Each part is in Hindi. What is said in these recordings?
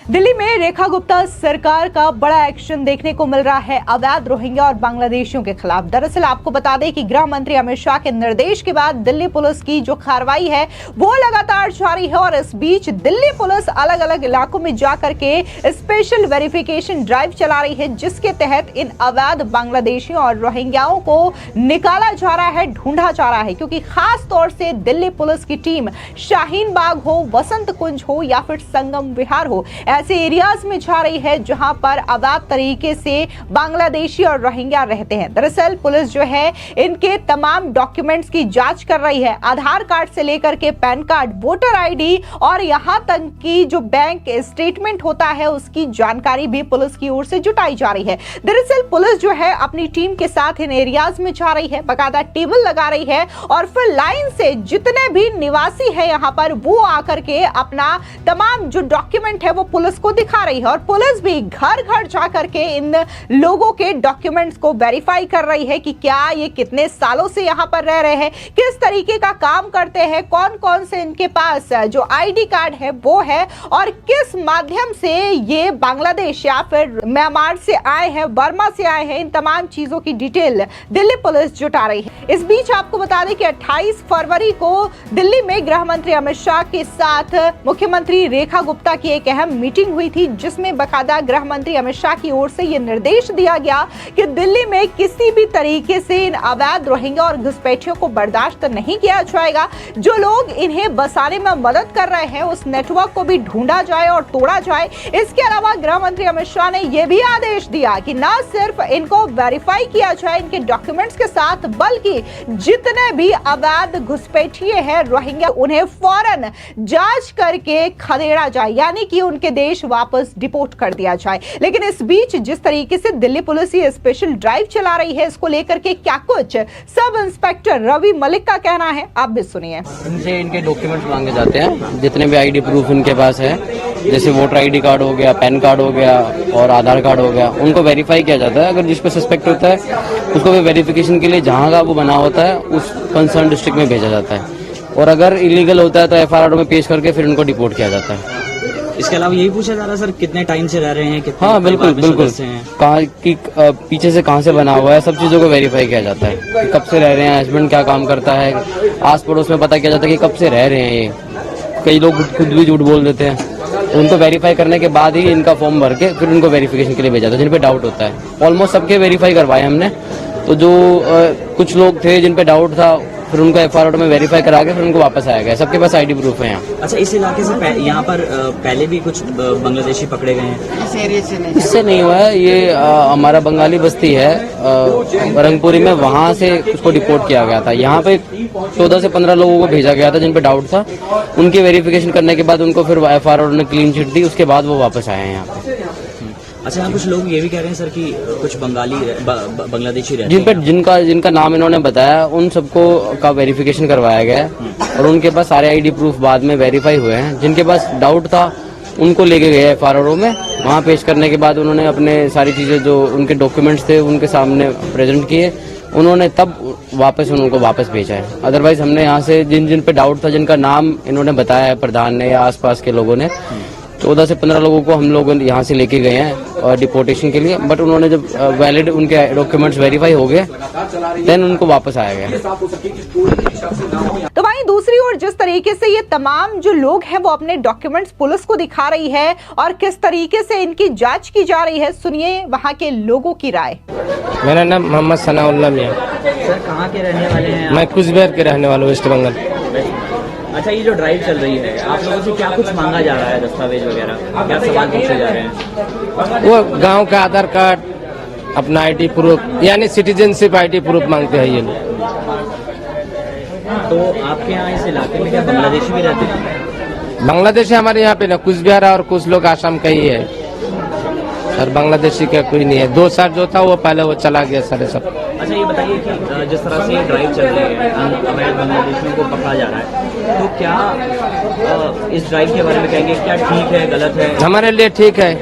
दिल्ली में रेखा गुप्ता सरकार का बड़ा एक्शन देखने को मिल रहा है अवैध रोहिंग्या और बांग्लादेशियों के खिलाफ। दरअसल आपको बता दें कि गृह मंत्री अमित शाह के निर्देश के बाद दिल्ली पुलिस की जो कार्रवाई है वो लगातार जारी है और इस बीच दिल्ली पुलिस अलग अलग इलाकों में जाकर के स्पेशल वेरिफिकेशन ड्राइव चला रही है, जिसके तहत इन अवैध बांग्लादेशियों और रोहिंग्याओं को निकाला जा रहा है, ढूंढा जा रहा है। क्योंकि खास तौर से दिल्ली पुलिस की टीम शाहीन बाग हो, वसंत कुंज हो या फिर संगम विहार हो, ऐसे एरियाज में जा रही है जहां पर अवैध तरीके से बांग्लादेशी और रोहिंग्या रहते हैं। दरअसल पुलिस जो है इनके तमाम डॉक्यूमेंट्स की जांच कर रही है, आधार कार्ड से लेकर के पैन कार्ड, वोटर आईडी और यहां तक की जो बैंक स्टेटमेंट होता है उसकी जानकारी भी पुलिस की ओर से जुटाई जा रही है। दरअसल पुलिस जो है अपनी टीम के साथ इन एरियाज में जा रही है, बाकायदा टेबल लगा रही है और फिर लाइन से जितने भी निवासी है यहां पर वो आकर के अपना तमाम जो डॉक्यूमेंट है वो पुलिस को दिखा रही है और पुलिस भी घर घर जाकर के इन लोगों के डॉक्यूमेंट्स को वेरीफाई कर रही है कि क्या ये कितने सालों से यहाँ पर रह रहे हैं, किस तरीके का काम करते हैं, कौन कौन से इनके पास जो आईडी कार्ड है वो है और किस माध्यम से ये बांग्लादेश या फिर म्यांमार से आए हैं, बर्मा से आए हैं। इन तमाम चीजों की डिटेल दिल्ली पुलिस जुटा रही है। इस बीच आपको बता दें कि 28 फरवरी को दिल्ली में गृह मंत्री अमित शाह के साथ मुख्यमंत्री रेखा गुप्ता की एक अहम मीटिंग हुई थी, जिसमें बाकायदा गृह मंत्री अमित शाह की ओर से यह निर्देश दिया गया कि दिल्ली में किसी भी तरीके से इन अवैध रोहिंग्या और घुसपैठियों को बर्दाश्त नहीं किया जाएगा। जो लोग इन्हें बसाने में मदद कर रहे हैं उस नेटवर्क को भी ढूंढा जाए और तोड़ा जाए। इसके अलावा गृह मंत्री अमित शाह ने यह भी आदेश दिया कि न सिर्फ इनको वेरीफाई किया जाए इनके डॉक्यूमेंट्स के साथ, बल्कि जितने भी अवैध घुसपैठिए हैं रोहिंग्या उन्हें फौरन जांच करके खदेड़ा जाए, यानी कि उनके देश वापस डिपोर्ट कर दिया जाए। लेकिन इस बीच जिस तरीके से दिल्ली पुलिस ये स्पेशल ड्राइव चला रही है, इसको लेकर के क्या कुछ सब इंस्पेक्टर रवि मलिक का कहना है, आप भी सुनिए। इनसे इनके डॉक्यूमेंट्स मांगे जाते हैं, जितने भी आईडी प्रूफ इनके पास है, जैसे वोटर आईडी कार्ड हो गया, पैन कार्ड हो गया और आधार कार्ड हो गया, उनको वेरीफाई किया जाता है। अगर जिस पे सस्पेक्ट होता है उसको भी वेरिफिकेशन के लिए जहाँ का वो बना होता है उस कंसर्न डिस्ट्रिक्ट में भेजा जाता है और अगर इलीगल होता है तो एफआईआर में पेश करके फिर उनको डिपोर्ट किया जाता है। इसके अलावा यही पूछा जा रहा है सर, कितने टाइम से रह रहे हैं, कितने हाँ बिल्कुल बिल्कुल, कहाँ की पीछे से कहाँ से बना हुआ है, सब चीजों को वेरीफाई किया जाता है कि कब से रह रहे हैं, हस्बैंड क्या काम करता है, आस पड़ोस में पता किया जाता है कि कब से रह रहे हैं। ये कई लोग खुद भी झूठ बोल देते हैं, उनको वेरीफाई करने के बाद ही इनका फॉर्म भर के फिर उनको वेरिफिकेशन के लिए भेजा जाता है जिन पे डाउट होता है। ऑलमोस्ट सबके वेरीफाई करवाए हमने, तो जो कुछ लोग थे जिन पे डाउट था फिर उनको एफआईआर में वेरीफाई करा के फिर उनको वापस आया गया। सबके पास आईडी प्रूफ है यहाँ। अच्छा, इस इलाके से यहाँ पर पहले भी कुछ बांग्लादेशी पकड़े गए हैं? इस एरिया से नहीं, इससे नहीं हुआ है। ये हमारा बंगाली बस्ती है रंगपुरी में, वहाँ से उसको डिपोर्ट किया गया था। यहाँ पे 14 से 15 लोगों को भेजा गया था जिन पे डाउट था, उनकी वेरिफिकेशन करने के बाद उनको फिर एफआईआर ने क्लीन चिट दी, उसके बाद वो वापस आए हैं यहाँ पे। अच्छा, यहाँ कुछ लोग ये भी कह रहे हैं सर कि कुछ बांग्लादेशी रहते हैं जिनका नाम इन्होंने बताया उन सबको का वेरिफिकेशन करवाया गया है और उनके पास सारे आईडी प्रूफ बाद में वेरीफाई हुए हैं। जिनके पास डाउट था उनको लेके गए एफआईआर में, वहाँ पेश करने के बाद उन्होंने अपने सारी चीजें जो उनके डॉक्यूमेंट्स थे उनके सामने प्रेजेंट किए, उन्होंने तब वापस उनको वापस भेजा है। अदरवाइज हमने यहाँ से जिन पे डाउट था, जिनका नाम इन्होंने बताया है प्रधान ने या आसपास के लोगों ने, 14 से 15 लोगों को हम लोग यहाँ से लेके गए हैं डिपोर्टेशन के लिए। बट उन्होंने जब वैलिड उनके डॉक्यूमेंट्स वेरीफाई हो गए देन उनको वापस आया गया। तो वहीं दूसरी ओर जिस तरीके से ये तमाम जो लोग हैं वो अपने डॉक्यूमेंट्स पुलिस को दिखा रही है और किस तरीके से इनकी जांच की जा रही है, सुनिए वहाँ के लोगों की राय। मेरा नाम मोहम्मद सनाउल्लाह मियां। सर, कहाँ के रहने वाले हैं? मैं कुचबिहार के रहने वाला हूँ, वेस्ट बंगाल। अच्छा, ये जो ड्राइव चल रही है आप लोगों से क्या कुछ मांगा जा रहा है, दस्तावेज वगैरह क्या सवाल पूछे जा रहे हैं? वो गांव का आधार कार्ड, अपना आईडी प्रूफ, यानी सिटीजनशिप आईडी प्रूफ मांगते हैं ये लोग। तो आपके यहाँ इस इलाके में क्या बांग्लादेशी भी रहते हैं? बांग्लादेशी हमारे यहाँ पे ना कुचबिहार और कुछ लोग आसाम का ही है सर, बांग्लादेशी का कोई नहीं है। 2 साल जो था वो पहले वो चला गया सारे सब। अच्छा, ये बताइए कि जिस तरह से ये ड्राइव चल रही है, अवैध बांग्लादेशियों को पकड़ा जा रहा है, तो क्या इस ड्राइव के बारे में कहेंगे क्या ठीक है, गलत है? हमारे लिए ठीक है,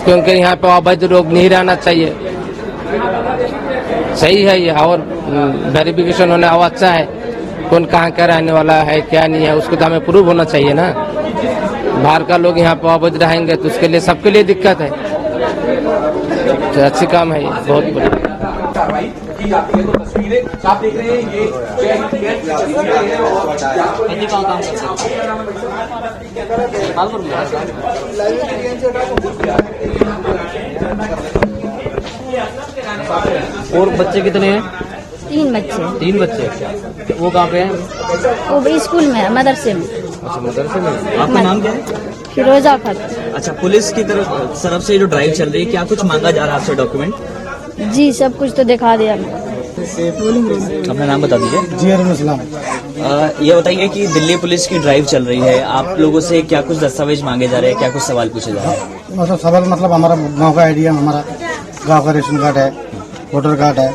क्योंकि यहाँ पे अवैध लोग नहीं रहना चाहिए, सही है ये। और वेरिफिकेशन होने अच्छा है, कौन कहाँ का रहने वाला है क्या नहीं है उसको तो हमें प्रूव होना चाहिए ना। बाहर का लोग यहाँ पे अवैध रहेंगे तो उसके लिए सबके लिए दिक्कत है। तो अच्छी काम है ये, बहुत बढ़िया। कार्रवाई की जाती है। तो तस्वीरें आप देख रहे हैं, ये जय हिंद की तस्वीरें हैं और हिंदी कहाँ काम करते हैं? और बच्चे कितने हैं? 3 बच्चे। 3 बच्चे। वो कहाँ पे हैं? वो भी स्कूल में है, मदरसे में। अच्छा, मदरसे में। आपका नाम क्या है? फिरोजा फत। अच्छा, पुलिस की तरफ से जो ड्राइव चल रही है, क्या कुछ मांगा जा रहा है आपसे डॉक्यूमेंट? जी सब कुछ तो दिखा दिया। अपना नाम बता दीजिए। जी इस्लाम। ये बताइए कि दिल्ली पुलिस की ड्राइव चल रही है, आप लोगों से क्या कुछ दस्तावेज मांगे जा रहे हैं, क्या कुछ सवाल पूछे जा रहे हैं? मतलब सवाल मतलब हमारा गांव का आइडिया, हमारा गांव का रेशन कार्ड है, वोटर कार्ड है,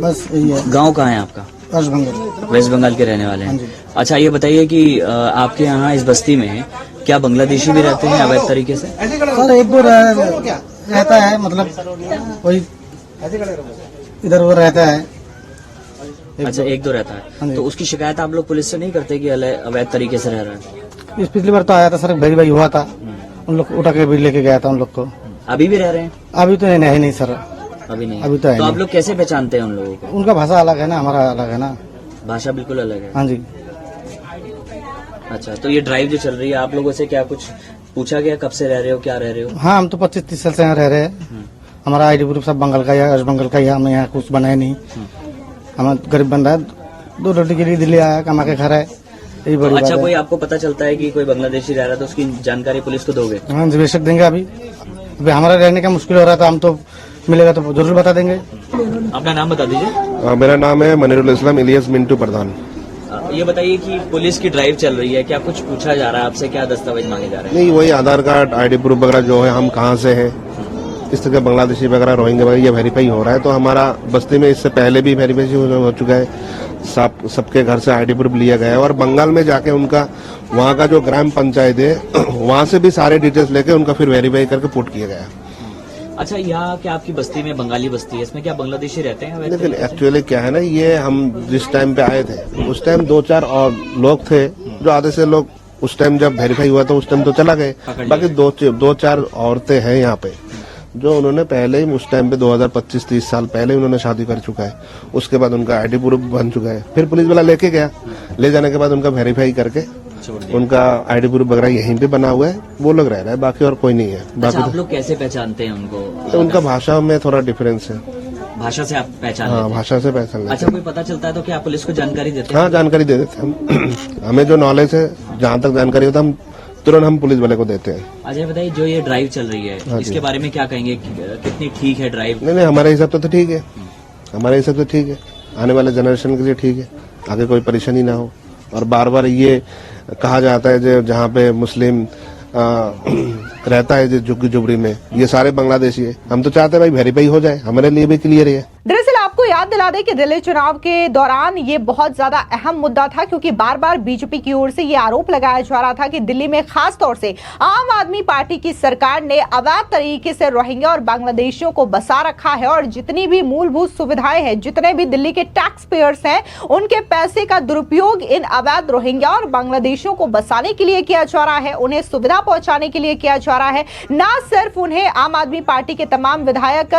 बस यही है। गांव कहाँ है आपका? वेस्ट बंगाल। वेस्ट बंगाल के रहने वाले हैं। अच्छा, ये बताइए कि आपके यहाँ इस बस्ती में क्या बांग्लादेशी भी रहते हैं अवैध तरीके से? सर एक दो रहता है, मतलब कोई इधर उधर रहता है। अच्छा, 1-2 रहता है। तो उसकी शिकायत आप लोग पुलिस से नहीं करते कि अवैध तरीके से रह रहा है? इस पिछली बार तो आया था सर, भेरी भाई हुआ था, उन लोग उठा के भी लेके गया था उन लोग को। अभी भी रह रहे हैं? अभी तो नहीं सर, अभी नहीं। अभी तो है तो आप नहीं। लोग कैसे पहचानते हैं उन लोगों को? उनका भाषा अलग है ना, हमारा अलग है ना, भाषा बिल्कुल अलग है। हाँ जी। अच्छा, तो ये ड्राइव जो चल रही है, आप लोगों से क्या कुछ पूछा गया, कब से रह रहे हो, क्या रह रहे हो? हाँ, हम तो 25-30 साल से यहाँ रह रहे हैं। हमारा आईडी प्रूफ सब बंगाल का है, वेस्ट बंगाल का ही है, हमें यहाँ कुछ बनाया नहीं। हमारा गरीब बंदा है, 2 रोटी के लिए दिल्ली आया, कमा के खा रहा है, यही बड़ी अच्छा, बात कोई है। आपको पता चलता है कि कोई बांग्लादेशी रह रहा है तो उसकी जानकारी पुलिस को दोगे? हाँ जी, बेशक देंगे। अभी हमारा रहने का मुश्किल हो रहा था, हम तो मिलेगा तो जरूर बता देंगे। अपना नाम बता दीजिए। मेरा नाम है मनीरुल इस्लाम इलियास मिंटू प्रधान। ये बताइए कि पुलिस की ड्राइव चल रही है, क्या कुछ पूछा जा रहा है आपसे, क्या दस्तावेज मांगे जा रहे हैं? नहीं, वही आधार कार्ड, आईडी प्रूफ वगैरह जो है, हम कहाँ से हैं, इस तरह बांग्लादेशी वगैरह, रोहिंग्या वगैरह, ये वेरीफाई हो रहा है। तो हमारा बस्ती में इससे पहले भी वेरीफाई हो चुका है, सबके घर से आईडी प्रूफ लिया गया है। और बंगाल में जाके उनका वहाँ का जो ग्राम पंचायत है, वहाँ से भी सारे डिटेल्स लेके उनका फिर वेरीफाई करके पुट किया गया। अच्छा, यहाँ क्या आपकी बस्ती में बंगाली बस्ती है, इसमें क्या बांग्लादेशी रहते हैं? लेकिन एक्चुअली क्या है ना, ये हम जिस टाइम पे आए थे उस टाइम 2-4 और लोग थे, जो आधे से लोग उस टाइम जब वेरीफाई हुआ तो उस टाइम तो चला गए। बाकी 2-4 औरतें हैं यहाँ पे, जो उन्होंने पहले ही उस टाइम पे 2025-30 साल पहले उन्होंने शादी कर चुका है। उसके बाद उनका आईडी प्रूफ बन चुका है, फिर पुलिस वाला लेके गया, ले जाने के बाद उनका वेरीफाई करके उनका आईडी प्रूफ वगैरह यहीं पे बना हुआ है, वो लोग रह रहे हैं, बाकी और कोई नहीं है। अच्छा, बाकी आप लोग कैसे पहचानते हैं उनको? तो उनका भाषा में थोड़ा डिफरेंस है। भाषा से आप पहचान हाँ, लेते हैं? भाषा से पहचान लेते हैं। अच्छा, कोई पता चलता है तो क्या पुलिस को जानकारी देते हैं? हाँ, जानकारी दे देते हैं हम। हमें जो नॉलेज है, जहाँ तक जानकारी होता है, हम तुरंत हम पुलिस वाले को देते हैं। अच्छा, बताइए, जो ये ड्राइव चल रही है, इसके बारे में क्या कहेंगे, कितनी ठीक है ड्राइव? नहीं, हमारे हिसाब से तो ठीक है, हमारे हिसाब से ठीक है, आने वाले जनरेशन के लिए ठीक है, आगे कोई परेशानी ना हो। और बार बार ये कहा जाता है जो जहाँ पे मुस्लिम रहता है, जो झुग्गी झुपड़ी में, ये सारे बांग्लादेशी है। हम तो चाहते हैं भाई वेरीफाई हो जाए, हमारे लिए भी क्लियर है। दरअसल आपको याद दिला दें कि दिल्ली चुनाव के दौरान ये बहुत ज्यादा अहम मुद्दा था, क्योंकि बार बार बीजेपी की ओर से ये आरोप लगाया जा रहा था कि दिल्ली में खास तौर से आम आदमी पार्टी की सरकार ने अवैध तरीके से रोहिंग्या और बांग्लादेशियों को बसा रखा है, और जितनी भी मूलभूत सुविधाएं हैं, जितने भी दिल्ली के टैक्स पेयर्स हैं, उनके पैसे का दुरुपयोग इन अवैध रोहिंग्या और बांग्लादेशियों को बसाने के लिए किया जा रहा है, उन्हें सुविधा पहुंचाने के लिए किया जा रहा है। ना सिर्फ उन्हें आम आदमी पार्टी के तमाम विधायक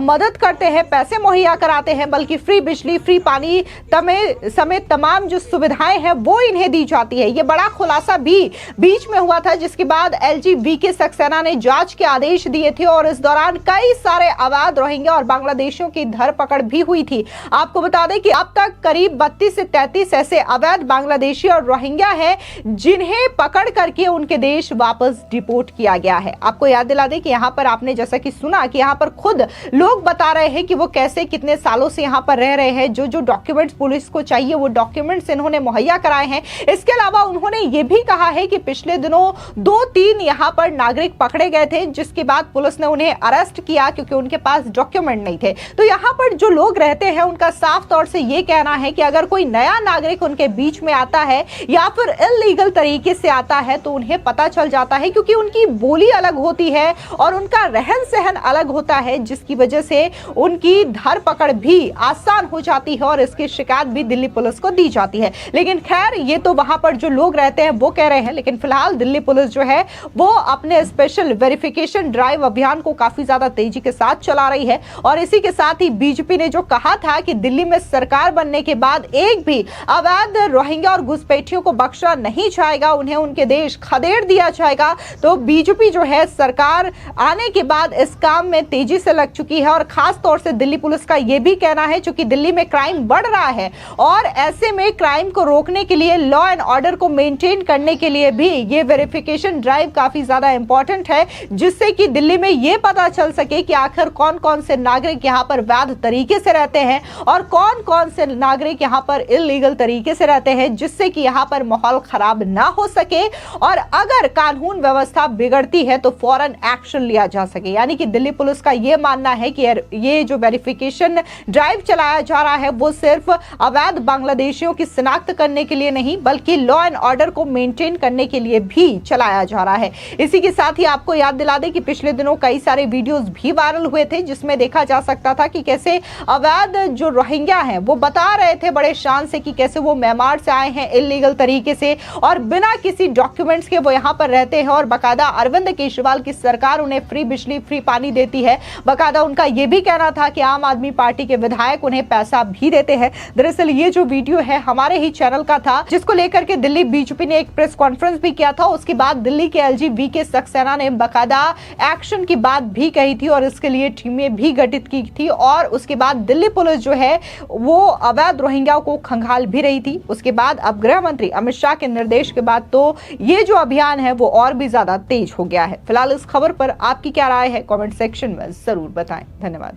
मदद करते हैं, पैसे मुहैया कराते हैं, बल्कि फ्री बिजली, फ्री पानी समेत तमाम जो सुविधाएं हैं वो इन्हें दी जाती है। ये बड़ा खुलासा भी बीच में हुआ था, जिसके बाद एलजी वीके सक्सेना ने जांच के आदेश दिए थे, और इस दौरान कई सारे अवैध रोहिंग्या और बांग्लादेशियों की धरपकड़ भी हुई थी। आपको बता दें कि अब तक करीब 32 से 33 ऐसे अवैध बांग्लादेशी और रोहिंग्या हैं जिन्हें पकड़ करके उनके देश वापस डिपोर्ट किया गया है। आपको याद दिला दें कि यहाँ पर आपने जैसा कि सुना कि यहाँ पर खुद लोग बता रहे हैं कि वो कैसे कितने सालों से यहाँ पर रह रहे हैं, जो डॉक्यूमेंट्स पुलिस को चाहिए वो डॉक्यूमेंट्स इन्होंने मुहैया कराए हैं। इसके अलावा उन्होंने ये भी कहा है कि पिछले दिनों 2-3 यहाँ पर नागरिक पकड़े गए थे, जिसके बाद पुलिस ने उन्हें अरेस्ट किया क्योंकि उनके पास डॉक्यूमेंट नहीं थे। तो यहाँ पर जो लोग रहते हैं उनका साफ तौर से ये कहना है कि अगर कोई नया नागरिक उनके बीच में आता है या फिर इल्लीगल तरीके से आता है तो उन्हें पता चल जाता है, क्योंकि उनकी बोली अलग होती है और उनका रहन सहन अलग होता है, जिसकी वजह से उनकी धरपकड़ भी आसान हो जाती है और इसकी शिकायत भी दिल्ली पुलिस को दी जाती है। लेकिन खैर ये तो वहां पर जो लोग रहते हैं वो कह रहे हैं, लेकिन फिलहाल दिल्ली पुलिस जो है वो अपने स्पेशल वेरिफिकेशन ड्राइव अभियान को काफी ज्यादा तेजी के साथ चला रही है। और इसी के साथ ही बीजेपी ने जो कहा था कि दिल्ली में सरकार बनने के बाद एक भी अवैध रोहिंग्या और घुसपैठियों को बख्शा नहीं जाएगा, उन्हें उनके देश खदेड़ दिया जाएगा, तो बीजेपी जो है सरकार आने के बाद इस काम में तेजी से लग चुकी है। और खास तौर से दिल्ली पुलिस का यह भी कहना है चूंकि दिल्ली में क्राइम बढ़ रहा है और ऐसे में क्राइम को रोकने के लिए, लॉ एंड ऑर्डर को मेंटेन करने के लिए भी ये वेरिफिकेशन ड्राइव काफी ज्यादा इंपॉर्टेंट है, जिससे कि दिल्ली में यह पता चल सके कि आखिर कौन कौन से नागरिक यहां पर वैध तरीके से रहते हैं और कौन कौन से नागरिक यहां पर इलीगल तरीके से रहते हैं, जिससे कि यहां पर माहौल खराब ना हो सके और अगर कानून व्यवस्था बिगड़ती है तो फौरन एक्शन लिया जा सके। यानी कि दिल्ली पुलिस का यह मानना है कि ये जो वेरिफिकेशन ड्राइव चलाया जा रहा है वो सिर्फ अवैध बांग्लादेशियों की शिनाख्त करने के लिए नहीं बल्कि लॉ एंड ऑर्डर को मेंटेन करने के लिए भी चलाया जा रहा है। इसी के साथ ही आपको याद दिला दें कि पिछले दिनों कई सारे वीडियोस भी वायरल हुए थे जिसमें देखा जा सकता था कि कैसे अवैध जो रोहिंग्या हैं वो बता रहे थे बड़े शान से कि कैसे वो म्यांमार से आए हैं इलीगल तरीके से और बिना किसी डॉक्यूमेंट्स के वो यहां पर रहते हैं और बकायदा अरविंद केजरीवाल की सरकार उन्हें फ्री बिजली फ्री पानी देती है। बकायदा उनका यह भी कहना था कि आम आदमी पार्टी के विधायक उन्हें पैसा भी देते हैं। दरअसल ये जो वीडियो है हमारे ही चैनल का था, जिसको लेकर के दिल्ली बीजेपी ने एक प्रेस कॉन्फ्रेंस भी किया था। उसके बाद दिल्ली के एलजी वीके सक्सेना ने बकायदा एक्शन की बात भी कही थी और इसके लिए टीमें भी गठित की थी और उसके बाद दिल्ली पुलिस जो है वो अवैध रोहिंग्या को खंगाल भी रही थी। उसके बाद अब गृह मंत्री अमित शाह के निर्देश के बाद तो ये जो अभियान है वो और भी ज्यादा तेज हो गया है। फिलहाल इस खबर पर आपकी क्या राय है, कमेंट सेक्शन में जरूर बताएं। धन्यवाद।